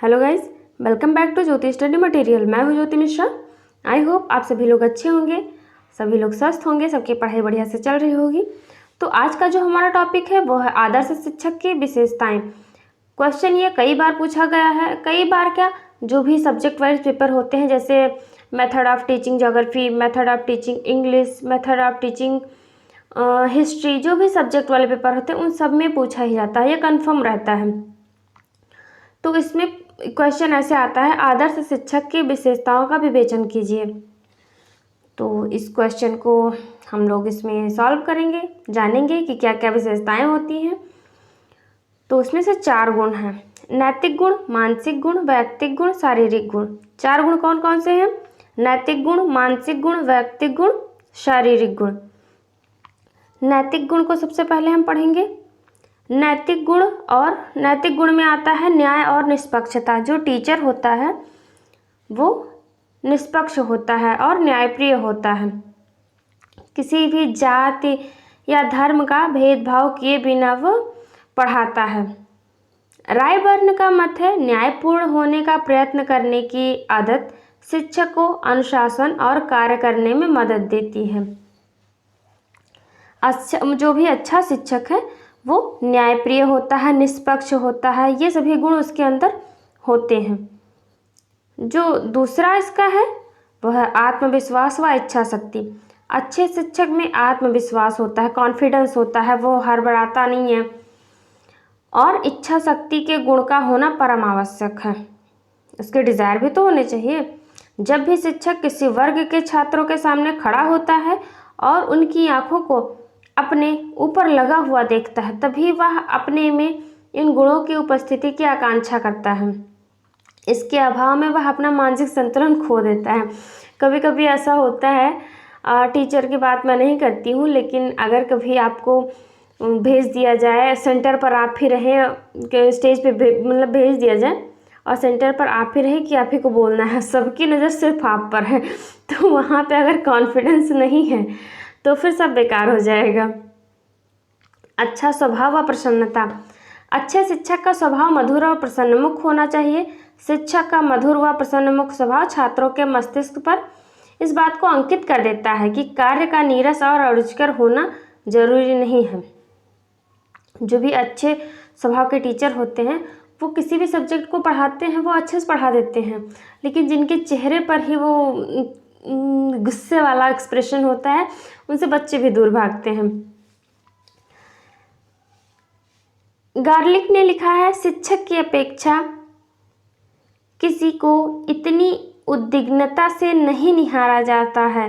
Hello guys, welcome back to Jyoti study material. मैं हूं ज्योति Mishra. I hope आप सभी लोग अच्छे होंगे, सभी लोग स्वस्थ होंगे, सबकी पढ़ाई बढ़िया से चल रही होगी। तो आज का जो हमारा टॉपिक है वो है आदर्श शिक्षक की विशेषताएं। क्वेश्चन ये कई बार पूछा गया है, कई बार क्या, जो भी सब्जेक्ट वाइज पेपर होते हैं जैसे method of teaching geography, method of teaching English, method of teaching history, जो भी सब्जेक्ट वाले पेपर होते हैं उन सब में पूछा ही जाता है, ये कन्फर्म रहता है। तो इसमें क्वेश्चन ऐसे आता है, आदर्श शिक्षक की विशेषताओं का विवेचन कीजिए। तो इस क्वेश्चन को हम लोग इसमें सॉल्व करेंगे, जानेंगे कि क्या क्या विशेषताएं होती हैं। तो उसमें से 4 गुण हैं: नैतिक गुण, मानसिक गुण, वैयक्तिक गुण, शारीरिक गुण। 4 गुण कौन कौन से हैं? नैतिक गुण, मानसिक गुण, वैयक्तिक गुण, शारीरिक गुण। नैतिक गुण को सबसे पहले हम पढ़ेंगे। नैतिक गुण, और नैतिक गुण में आता है न्याय और निष्पक्षता। जो टीचर होता है वो निष्पक्ष होता है और न्यायप्रिय होता है। किसी भी जाति या धर्म का भेदभाव किए बिना वो पढ़ाता है। रायबर्न का मत है, न्यायपूर्ण होने का प्रयत्न करने की आदत शिक्षक को अनुशासन और कार्य करने में मदद देती है। अच्छा, जो भी अच्छा शिक्षक है वो न्यायप्रिय होता है, निष्पक्ष होता है, ये सभी गुण उसके अंदर होते हैं। जो दूसरा इसका है वह है आत्मविश्वास व इच्छा शक्ति। अच्छे शिक्षक में आत्मविश्वास होता है, कॉन्फिडेंस होता है, वो हड़बड़ाता नहीं है। और इच्छा शक्ति के गुण का होना परम आवश्यक है। उसके डिज़ायर भी तो होने चाहिए। जब भी शिक्षक किसी वर्ग के छात्रों के सामने खड़ा होता है और उनकी आंखों को अपने ऊपर लगा हुआ देखता है, तभी वह अपने में इन गुणों की उपस्थिति की आकांक्षा करता है। इसके अभाव में वह अपना मानसिक संतुलन खो देता है। कभी कभी ऐसा होता है, टीचर की बात मैं नहीं करती हूँ, लेकिन अगर कभी आपको भेज दिया जाए, सेंटर पर आप ही रहें, स्टेज पे मतलब भेज दिया जाए और सेंटर पर आप ही रहे कि आप ही को बोलना है, सबकी नज़र सिर्फ आप पर है, तो वहाँ पे अगर कॉन्फिडेंस नहीं है तो फिर सब बेकार हो जाएगा। अच्छा स्वभाव व प्रसन्नता। अच्छे शिक्षक का स्वभाव मधुर और प्रसन्नमुख होना चाहिए। शिक्षक का मधुर व प्रसन्नमुख स्वभाव छात्रों के मस्तिष्क पर इस बात को अंकित कर देता है कि कार्य का नीरस और अरुचिकर होना जरूरी नहीं है। जो भी अच्छे स्वभाव के टीचर होते हैं वो किसी भी सब्जेक्ट को पढ़ाते हैं, वो अच्छे से पढ़ा देते हैं, लेकिन जिनके चेहरे पर ही वो गुस्से वाला एक्सप्रेशन होता है उनसे बच्चे भी दूर भागते हैं। गार्लिक ने लिखा है, शिक्षक की अपेक्षा किसी को इतनी उद्विग्नता से नहीं निहारा जाता है,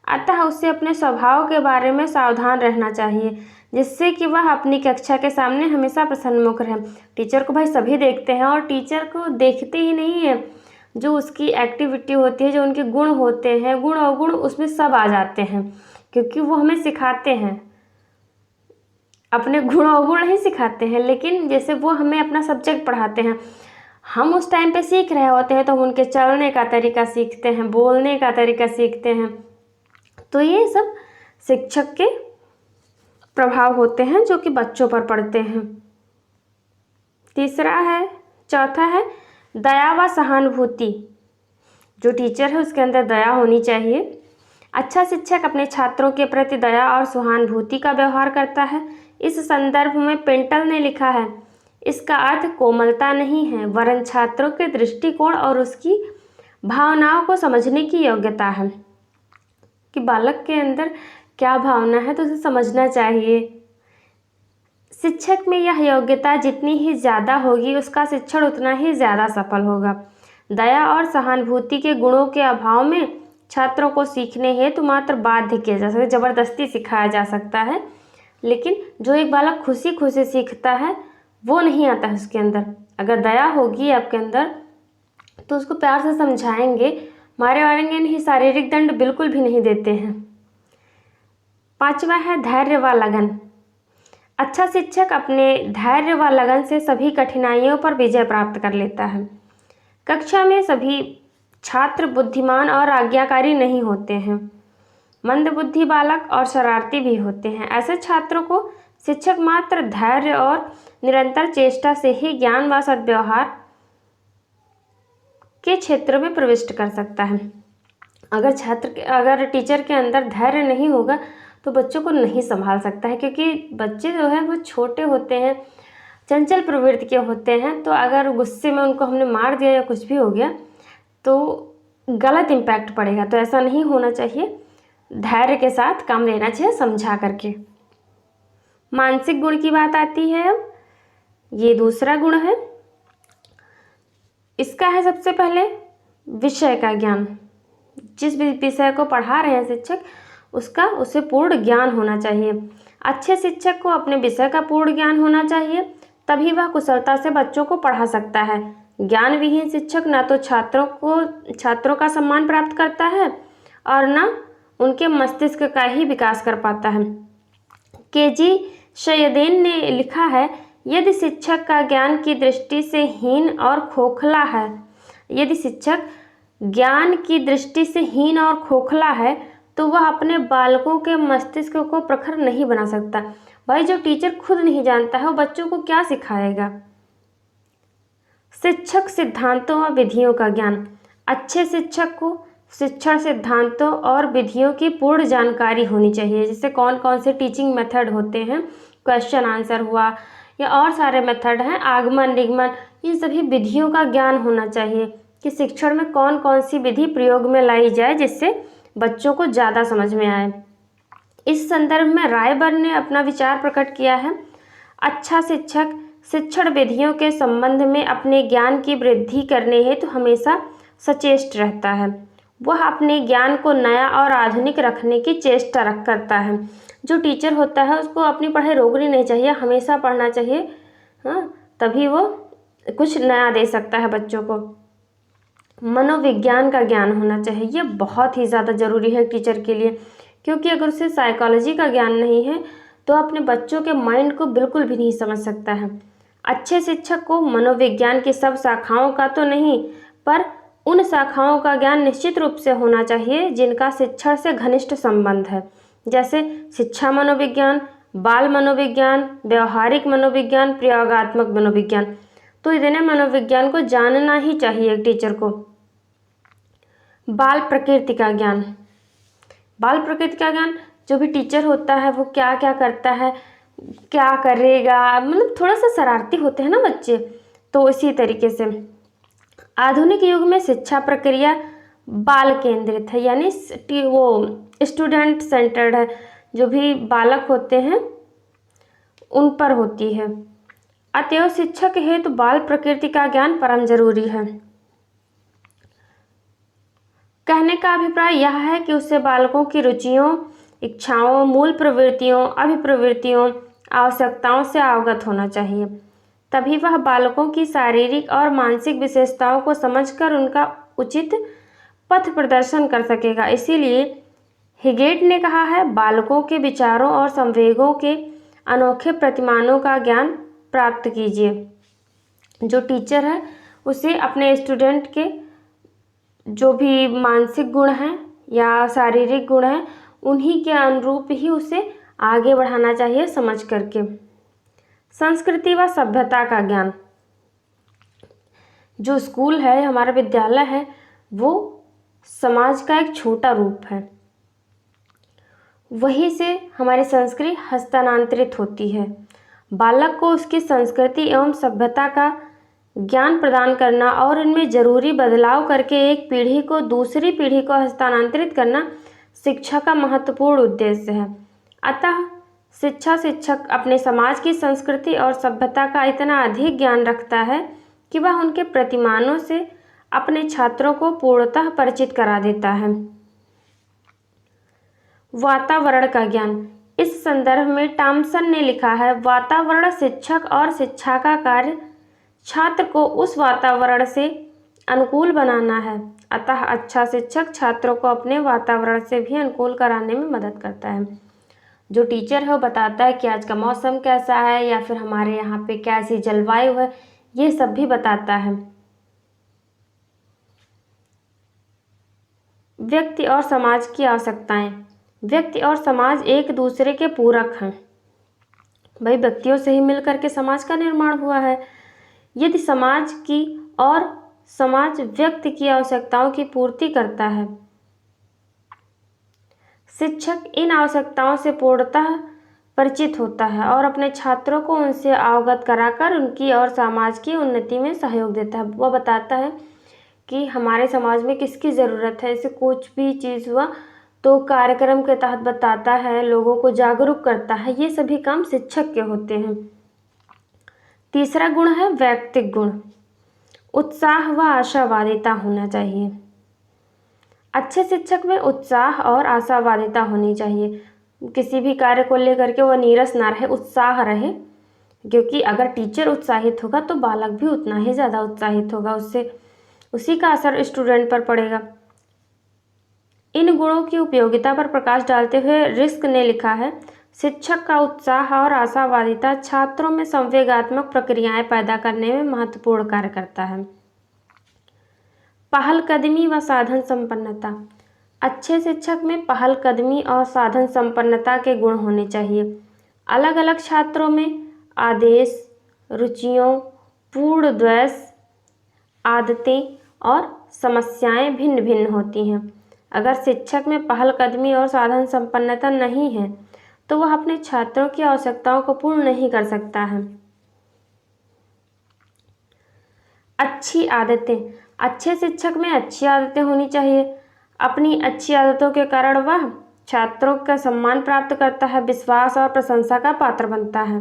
अतः उसे अपने स्वभाव के बारे में सावधान रहना चाहिए, जिससे कि वह अपनी कक्षा के सामने हमेशा प्रसन्नमुख रहे। टीचर को भाई सभी देखते हैं और टीचर को देखते ही नहीं है, जो उसकी एक्टिविटी होती है, जो उनके गुण होते हैं, गुण अवगुण उसमें सब आ जाते हैं, क्योंकि वो हमें सिखाते हैं, अपने गुण अवगुण नहीं सिखाते हैं, लेकिन जैसे वो हमें अपना सब्जेक्ट पढ़ाते हैं, हम उस टाइम पे सीख रहे होते हैं तो हम उनके चलने का तरीका सीखते हैं, बोलने का तरीका सीखते हैं। तो ये सब शिक्षक के प्रभाव होते हैं जो कि बच्चों पर पड़ते हैं। चौथा है दया व सहानुभूति। जो टीचर है उसके अंदर दया होनी चाहिए। अच्छा शिक्षक अपने छात्रों के प्रति दया और सहानुभूति का व्यवहार करता है। इस संदर्भ में पेंटल ने लिखा है, इसका अर्थ कोमलता नहीं है, वरन छात्रों के दृष्टिकोण और उसकी भावनाओं को समझने की योग्यता है, कि बालक के अंदर क्या भावना है तो उसे समझना चाहिए। शिक्षक में यह योग्यता जितनी ही ज़्यादा होगी उसका शिक्षण उतना ही ज़्यादा सफल होगा। दया और सहानुभूति के गुणों के अभाव में छात्रों को सीखने हेतु मात्र बाध्य किया जा सकता है, ज़बरदस्ती सिखाया जा सकता है, लेकिन जो एक बालक खुशी खुशी सीखता है वो नहीं आता है उसके अंदर। अगर दया होगी आपके अंदर तो उसको प्यार से समझाएंगे, मारे वारेंगे नहीं, शारीरिक दंड बिल्कुल भी नहीं देते हैं। 5वां है धैर्य व लगन। अच्छा शिक्षक अपने धैर्य व लगन से सभी कठिनाइयों पर विजय प्राप्त कर लेता है। कक्षा में सभी छात्र बुद्धिमान और आज्ञाकारी नहीं होते हैं, मंदबुद्धि बालक और शरारती भी होते हैं। ऐसे छात्रों को शिक्षक मात्र धैर्य और निरंतर चेष्टा से ही ज्ञान व सद्व्यवहार के क्षेत्र में प्रविष्ट कर सकता है। अगर टीचर के अंदर धैर्य नहीं होगा तो बच्चों को नहीं संभाल सकता है, क्योंकि बच्चे जो है वो छोटे होते हैं, चंचल प्रवृत्ति के होते हैं। तो अगर गुस्से में उनको हमने मार दिया या कुछ भी हो गया तो गलत इम्पैक्ट पड़ेगा। तो ऐसा नहीं होना चाहिए, धैर्य के साथ काम लेना चाहिए, समझा करके। मानसिक गुण की बात आती है अब, ये दूसरा गुण है। इसका है सबसे पहले विषय का ज्ञान। जिस भी विषय को पढ़ा रहे हैं शिक्षक, उसे पूर्ण ज्ञान होना चाहिए। अच्छे शिक्षक को अपने विषय का पूर्ण ज्ञान होना चाहिए, तभी वह कुशलता से बच्चों को पढ़ा सकता है। ज्ञान विहीन शिक्षक ना तो छात्रों का सम्मान प्राप्त करता है और ना उनके मस्तिष्क का ही विकास कर पाता है। के.जी. शयदेन ने लिखा है, यदि शिक्षक का ज्ञान की दृष्टि से हीन और खोखला है, यदि शिक्षक ज्ञान की दृष्टि से हीन और खोखला है तो वह अपने बालकों के मस्तिष्क को प्रखर नहीं बना सकता। भाई, जो टीचर खुद नहीं जानता है वो बच्चों को क्या सिखाएगा। शिक्षक सिद्धांतों और विधियों का ज्ञान। अच्छे शिक्षक को शिक्षण सिद्धांतों और विधियों की पूर्ण जानकारी होनी चाहिए। जैसे कौन कौन से टीचिंग मेथड होते हैं, क्वेश्चन आंसर हुआ या और सारे मेथड हैं, आगमन निगमन, ये सभी विधियों का ज्ञान होना चाहिए कि शिक्षण में कौन कौन सी विधि प्रयोग में लाई जाए जिससे बच्चों को ज़्यादा समझ में आए। इस संदर्भ में रायबर्न ने अपना विचार प्रकट किया है। अच्छा शिक्षक शिक्षण विधियों के संबंध में अपने ज्ञान की वृद्धि करने हेतु हमेशा सचेष्ट रहता है। वह अपने ज्ञान को नया और आधुनिक रखने की चेष्टा करता है। जो टीचर होता है उसको अपनी पढ़ाई रोकनी नहीं चाहिए, हमेशा पढ़ना चाहिए। हाँ, तभी वो कुछ नया दे सकता है बच्चों को। मनोविज्ञान का ज्ञान होना चाहिए, ये बहुत ही ज़्यादा ज़रूरी है टीचर के लिए, क्योंकि अगर उसे साइकोलॉजी का ज्ञान नहीं है तो अपने बच्चों के माइंड को बिल्कुल भी नहीं समझ सकता है। अच्छे शिक्षक को मनोविज्ञान की सब शाखाओं का तो नहीं, पर उन शाखाओं का ज्ञान निश्चित रूप से होना चाहिए जिनका शिक्षण से घनिष्ठ संबंध है, जैसे शिक्षा मनोविज्ञान, बाल मनोविज्ञान, व्यवहारिक मनोविज्ञान, प्रयोगात्मक मनोविज्ञान। तो इतने मनोविज्ञान को जानना ही चाहिए एक टीचर को। बाल प्रकृति का ज्ञान। बाल प्रकृति का ज्ञान, जो भी टीचर होता है वो क्या क्या करता है, क्या करेगा, मतलब थोड़ा सा शरारती होते हैं ना बच्चे, तो इसी तरीके से आधुनिक युग में शिक्षा प्रक्रिया बाल केंद्रित है, यानी वो स्टूडेंट सेंटर्ड है। जो भी बालक होते हैं उन पर होती है। अतएव शिक्षक हेतु बाल प्रकृति का ज्ञान परम जरूरी है। कहने का अभिप्राय यह है कि उससे बालकों की रुचियों, इच्छाओं, मूल प्रवृत्तियों, अभिप्रवृत्तियों, आवश्यकताओं से अवगत होना चाहिए। तभी वह बालकों की शारीरिक और मानसिक विशेषताओं को समझकर उनका उचित पथ प्रदर्शन कर सकेगा। इसीलिए हिगेट ने कहा है, बालकों के विचारों और संवेगों के अनोखे प्रतिमानों का ज्ञान प्राप्त कीजिए। जो टीचर है उसे अपने स्टूडेंट के जो भी मानसिक गुण हैं या शारीरिक गुण हैं उन्हीं के अनुरूप ही उसे आगे बढ़ाना चाहिए समझ करके। संस्कृति व सभ्यता का ज्ञान। जो स्कूल है, हमारा विद्यालय है, वो समाज का एक छोटा रूप है। वहीं से हमारी संस्कृति हस्तांतरित होती है। बालक को उसकी संस्कृति एवं सभ्यता का ज्ञान प्रदान करना और इनमें जरूरी बदलाव करके एक पीढ़ी को दूसरी पीढ़ी को हस्तांतरित करना शिक्षा का महत्वपूर्ण उद्देश्य है। अतः शिक्षक अपने समाज की संस्कृति और सभ्यता का इतना अधिक ज्ञान रखता है कि वह उनके प्रतिमानों से अपने छात्रों को पूर्णतः परिचित करा देता है। वातावरण का ज्ञान। इस संदर्भ में टॉमसन ने लिखा है, वातावरण शिक्षक और शिक्षा का कार्य छात्र को उस वातावरण से अनुकूल बनाना है। अतः अच्छा शिक्षक छात्रों को अपने वातावरण से भी अनुकूल कराने में मदद करता है। जो टीचर है वो बताता है कि आज का मौसम कैसा है या फिर हमारे यहाँ पे कैसी जलवायु है, ये सब भी बताता है। व्यक्ति और समाज की आवश्यकताएं। व्यक्ति और समाज एक दूसरे के पूरक हैं। भाई, व्यक्तियों से ही मिलकर के समाज का निर्माण हुआ है। यदि समाज की और समाज व्यक्ति की आवश्यकताओं की पूर्ति करता है। शिक्षक इन आवश्यकताओं से पूर्णतः परिचित होता है और अपने छात्रों को उनसे अवगत कराकर उनकी और समाज की उन्नति में सहयोग देता है। वह बताता है कि हमारे समाज में किसकी ज़रूरत है, ऐसे कुछ भी चीज़ हुआ तो कार्यक्रम के तहत बताता है, लोगों को जागरूक करता है। ये सभी काम शिक्षक के होते हैं। तीसरा गुण है व्यक्तिक गुण। उत्साह व आशावादिता होना चाहिए। अच्छे शिक्षक में उत्साह और आशावादिता होनी चाहिए। किसी भी कार्य को लेकर के वह नीरस ना रहे, उत्साह रहे, क्योंकि अगर टीचर उत्साहित होगा तो बालक भी उतना ही ज़्यादा उत्साहित होगा, उससे उसी का असर स्टूडेंट पर पड़ेगा। इन गुणों की उपयोगिता पर प्रकाश डालते हुए रिस्क ने लिखा है, शिक्षक का उत्साह और आशावादिता छात्रों में संवेगात्मक प्रक्रियाएं पैदा करने में महत्वपूर्ण कार्य करता है। पहलकदमी व साधन संपन्नता। अच्छे शिक्षक में पहलकदमी और साधन संपन्नता के गुण होने चाहिए। अलग अलग छात्रों में आदेश, रुचियों, पूर्ण द्वेष, आदतें और समस्याएं भिन्न भिन्न होती हैं। अगर शिक्षक में पहलकदमी और साधन संपन्नता नहीं है तो वह अपने छात्रों की आवश्यकताओं को पूर्ण नहीं कर सकता है। अच्छी आदतें। अच्छे शिक्षक में अच्छी आदतें होनी चाहिए। अपनी अच्छी आदतों के कारण वह छात्रों का सम्मान प्राप्त करता है, विश्वास और प्रशंसा का पात्र बनता है।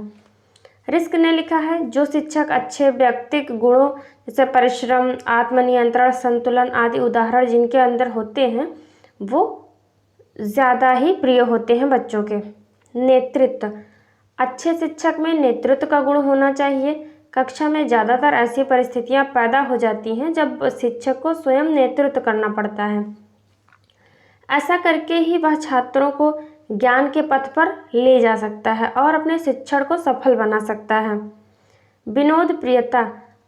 रिस्क ने लिखा है, जो शिक्षक अच्छे व्यक्तिक गुणों जैसे परिश्रम, आत्मनियंत्रण, संतुलन आदि उदाहरण जिनके अंदर होते हैं वो ज़्यादा ही प्रिय होते हैं बच्चों के। नेतृत्व। अच्छे शिक्षक में नेतृत्व का गुण होना चाहिए। कक्षा में ज़्यादातर ऐसी परिस्थितियां पैदा हो जाती हैं जब शिक्षक को स्वयं नेतृत्व करना पड़ता है। ऐसा करके ही वह छात्रों को ज्ञान के पथ पर ले जा सकता है और अपने शिक्षण को सफल बना सकता है। विनोद प्रियता।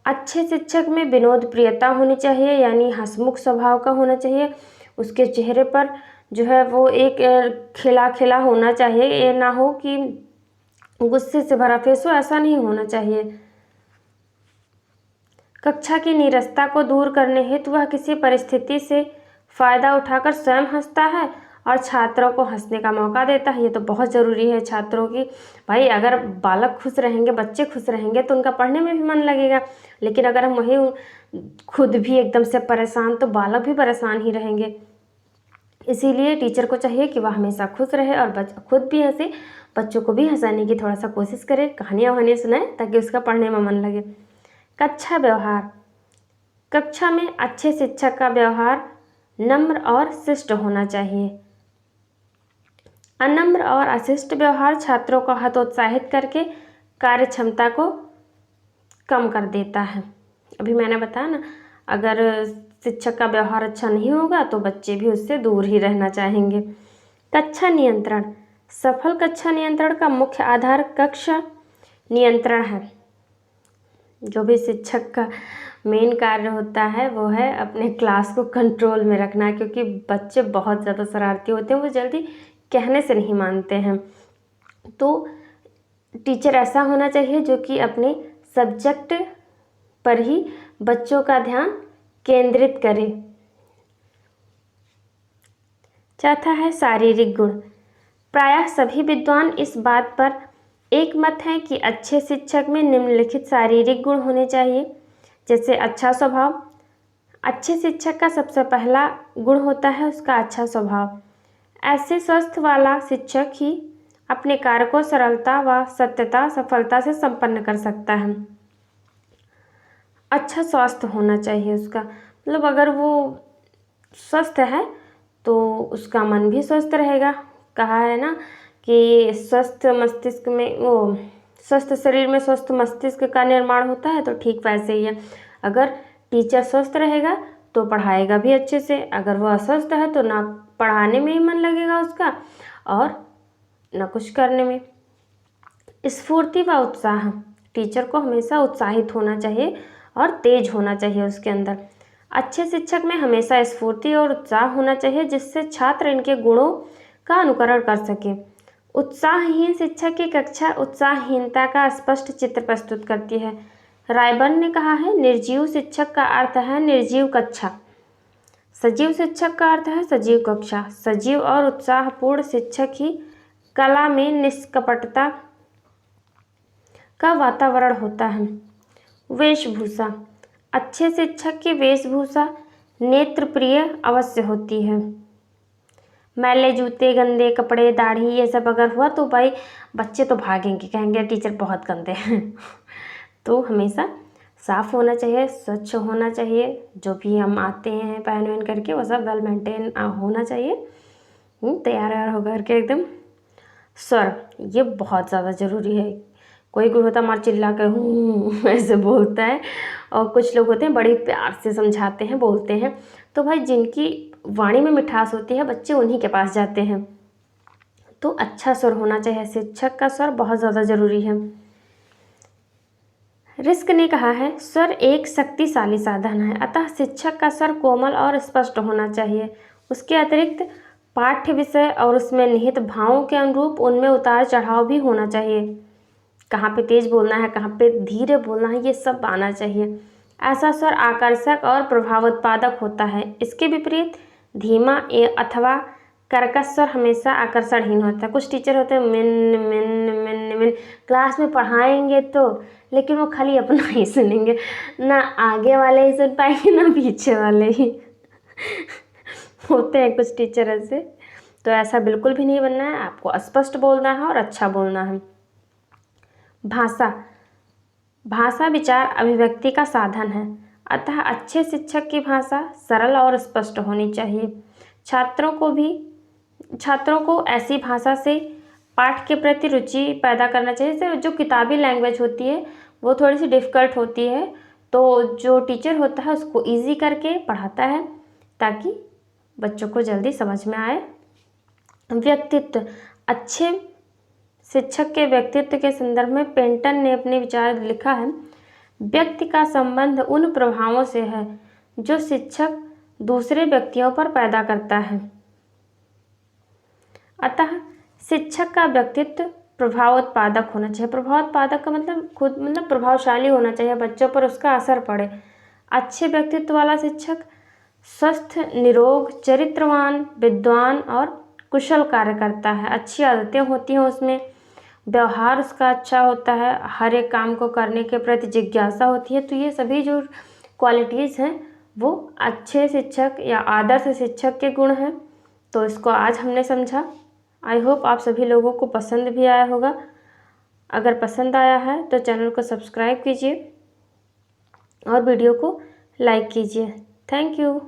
अच्छे शिक्षक में विनोद प्रियता होनी चाहिए, यानी हंसमुख स्वभाव का होना चाहिए। उसके चेहरे पर जो है वो एक खिला खिला होना चाहिए, ये ना हो कि गुस्से से भरा फेस हो, ऐसा नहीं होना चाहिए। कक्षा की नीरसता को दूर करने हेतु वह किसी परिस्थिति से फ़ायदा उठाकर स्वयं हंसता है और छात्रों को हंसने का मौका देता है। ये तो बहुत ज़रूरी है छात्रों की। भाई अगर बालक खुश रहेंगे, बच्चे खुश रहेंगे तो उनका पढ़ने में भी मन लगेगा, लेकिन अगर हम वही खुद भी एकदम से परेशान तो बालक भी परेशान ही रहेंगे। इसीलिए टीचर को चाहिए कि वह हमेशा खुश रहे और खुद भी हंसे, बच्चों को भी हंसाने की थोड़ा सा कोशिश करे, कहानियाँ वहानियाँ सुनाए ताकि उसका पढ़ने में मन लगे। कक्षा व्यवहार। कक्षा में अच्छे शिक्षक का व्यवहार नम्र और शिष्ट होना चाहिए। अनम्र और अशिष्ट व्यवहार छात्रों को हतोत्साहित करके कार्य क्षमता को कम कर देता है। अभी मैंने बताया ना, अगर शिक्षक का व्यवहार अच्छा नहीं होगा तो बच्चे भी उससे दूर ही रहना चाहेंगे। कक्षा नियंत्रण। सफल कक्षा नियंत्रण का मुख्य आधार कक्षा नियंत्रण है। जो भी शिक्षक का मेन कार्य होता है वो है अपने क्लास को कंट्रोल में रखना, क्योंकि बच्चे बहुत ज़्यादा शरारती होते हैं, वो जल्दी कहने से नहीं मानते हैं। तो टीचर ऐसा होना चाहिए जो कि अपने सब्जेक्ट पर ही बच्चों का ध्यान केंद्रित करे। चौथा है शारीरिक गुण। प्रायः सभी विद्वान इस बात पर एक मत हैं कि अच्छे शिक्षक में निम्नलिखित शारीरिक गुण होने चाहिए, जैसे अच्छा स्वभाव। अच्छे शिक्षक का सबसे पहला गुण होता है उसका अच्छा स्वभाव। ऐसे स्वस्थ वाला शिक्षक ही अपने कार्य को सरलता व सत्यता सफलता से संपन्न कर सकता है। अच्छा स्वास्थ्य होना चाहिए उसका, मतलब अगर वो स्वस्थ है तो उसका मन भी स्वस्थ रहेगा। कहा है ना कि स्वस्थ मस्तिष्क में वो स्वस्थ शरीर में स्वस्थ मस्तिष्क का निर्माण होता है, तो ठीक वैसे ही है। अगर टीचर स्वस्थ रहेगा तो पढ़ाएगा भी अच्छे से, अगर वह अस्वस्थ है तो ना पढ़ाने में ही मन लगेगा उसका और ना कुछ करने में। स्फूर्ति व उत्साह। टीचर को हमेशा उत्साहित होना चाहिए और तेज होना चाहिए उसके अंदर। अच्छे शिक्षक में हमेशा स्फूर्ति और उत्साह होना चाहिए जिससे छात्र इनके गुणों का अनुकरण कर सके। उत्साहहीन शिक्षक की कक्षा उत्साहहीनता का स्पष्ट चित्र प्रस्तुत करती है। रायबन ने कहा है निर्जीव शिक्षक का अर्थ है निर्जीव कक्षा, सजीव शिक्षक का अर्थ है सजीव कक्षा। सजीव और उत्साहपूर्ण शिक्षक ही कला में निष्कपटता का वातावरण होता है। वेशभूषा, अच्छे शिक्षक की वेशभूषा नेत्रप्रिय अवश्य होती है। मैले जूते, गंदे कपड़े, दाढ़ी ये सब अगर हुआ तो भाई बच्चे तो भागेंगे, कहेंगे टीचर बहुत गंदे हैं। तो हमेशा साफ़ होना चाहिए, स्वच्छ होना चाहिए, जो भी हम आते हैं पहन वहन करके वो सब वेल मेंटेन होना चाहिए, तैयार व्यार होकर के एकदम। स्वर, ये बहुत ज़्यादा ज़रूरी है। कोई होता मार चिल्ला कर ऐसे बोलता है, और कुछ लोग होते हैं बड़े प्यार से समझाते हैं, बोलते हैं। तो भाई जिनकी वाणी में मिठास होती है बच्चे उन्हीं के पास जाते हैं। तो अच्छा स्वर होना चाहिए, शिक्षक का स्वर बहुत ज़्यादा ज़रूरी है। रिस्क ने कहा है स्वर एक शक्तिशाली साधन है, अतः शिक्षक का स्वर कोमल और स्पष्ट होना चाहिए। उसके अतिरिक्त पाठ्य विषय और उसमें निहित भावों के अनुरूप उनमें उतार चढ़ाव भी होना चाहिए। कहाँ पे तेज बोलना है, कहाँ पे धीरे बोलना है, ये सब आना चाहिए। ऐसा स्वर आकर्षक और प्रभावोत्पादक होता है। इसके विपरीत धीमा अथवा कर्कश स्वर हमेशा आकर्षणहीन होता है। कुछ टीचर होते हैं मिन मिन मिन मिन, क्लास में पढ़ाएंगे तो, लेकिन वो खाली अपना ही सुनेंगे, ना आगे वाले ही सुन पाएंगे ना पीछे वाले ही। होते हैं कुछ टीचर ऐसे। तो ऐसा बिल्कुल भी नहीं बनना है, आपको स्पष्ट बोलना है और अच्छा बोलना है। भाषा, भाषा विचार अभिव्यक्ति का साधन है, अतः अच्छे शिक्षक की भाषा सरल और स्पष्ट होनी चाहिए। छात्रों को ऐसी भाषा से पाठ के प्रति रुचि पैदा करना चाहिए। जैसे जो किताबी लैंग्वेज होती है वो थोड़ी सी डिफ़िकल्ट होती है, तो जो टीचर होता है उसको इजी करके पढ़ाता है ताकि बच्चों को जल्दी समझ में आए। व्यक्तित्व, अच्छे शिक्षक के व्यक्तित्व के संदर्भ में पेंटन ने अपने विचार लिखा है, व्यक्ति का संबंध उन प्रभावों से है जो शिक्षक दूसरे व्यक्तियों पर पैदा करता है। अतः शिक्षक का व्यक्तित्व प्रभावोत्पादक होना चाहिए। प्रभावोत्पादक का मतलब प्रभावशाली होना चाहिए, बच्चों पर उसका असर पड़े। अच्छे व्यक्तित्व वाला शिक्षक स्वस्थ, निरोग, चरित्रवान, विद्वान और कुशल कार्य करता है। अच्छी आदतें होती हैं उसमें, व्यवहार उसका अच्छा होता है, हर एक काम को करने के प्रति जिज्ञासा होती है। तो ये सभी जो क्वालिटीज़ हैं वो अच्छे शिक्षक या आदर्श शिक्षक के गुण हैं। तो इसको आज हमने समझा। आई होप आप सभी लोगों को पसंद भी आया होगा। अगर पसंद आया है तो चैनल को सब्सक्राइब कीजिए और वीडियो को लाइक कीजिए। Thank you.